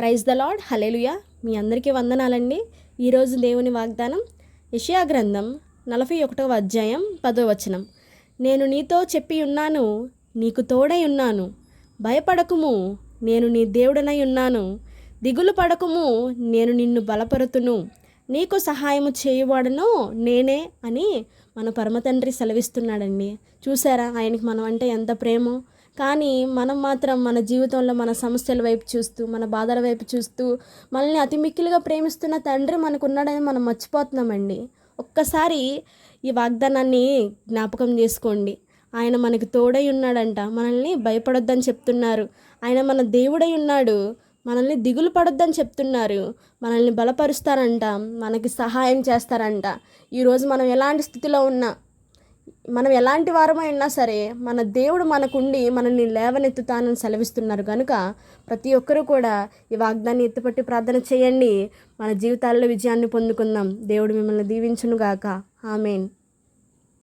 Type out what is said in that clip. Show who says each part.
Speaker 1: Praise the lord, హల్లెలూయా. మీ అందరికీ వందనాలండి. ఈరోజు దేవుని వాగ్దానం యెషయా గ్రంథం 41వ అధ్యాయం 10వ వచనం. నేను నీతో చెప్పి ఉన్నాను, నీకు తోడై ఉన్నాను, భయపడకుము, నేను నీ దేవుడనై ఉన్నాను, దిగులు పడకుము, నేను నిన్ను బలపరుతును, నీకు సహాయము చేయువాడను నేనే అని మన పరమతండ్రి సెలవిస్తున్నాడండి. చూసారా ఆయనకి మనం అంటే ఎంత ప్రేమో. కానీ మనం మాత్రం మన జీవితంలో మన సమస్యల వైపు చూస్తూ, మన బాధల వైపు చూస్తూ, మనల్ని అతి మిక్కిలిగా ప్రేమిస్తున్న తండ్రి మనకున్నాడని మనం మర్చిపోతున్నామండి. ఒక్కసారి ఈ వాగ్దానాన్ని జ్ఞాపకం చేసుకోండి. ఆయన మనకి తోడై ఉన్నాడంట, మనల్ని భయపడొద్దని చెప్తున్నారు. ఆయన మన దేవుడై ఉన్నాడు, మనల్ని దిగులు పడొద్దని చెప్తున్నారు, మనల్ని బలపరుస్తారంట, మనకి సహాయం చేస్తారంట. ఈరోజు మనం ఎలాంటి స్థితిలో ఉన్నా, మనం ఎలాంటి వారమై ఉన్నా సరే, మన దేవుడు మనకుండి మనల్ని లేవనెత్తుతానని సెలవిస్తున్నారు కనుక ప్రతి ఒక్కరూ కూడా ఈ వాగ్దాన్ని ఎత్తుపట్టి ప్రార్థన చేయండి. మన జీవితాల్లో విజయాన్ని పొందుకుందాం. దేవుడు మిమ్మల్ని దీవించునుగాక. ఆమేన్.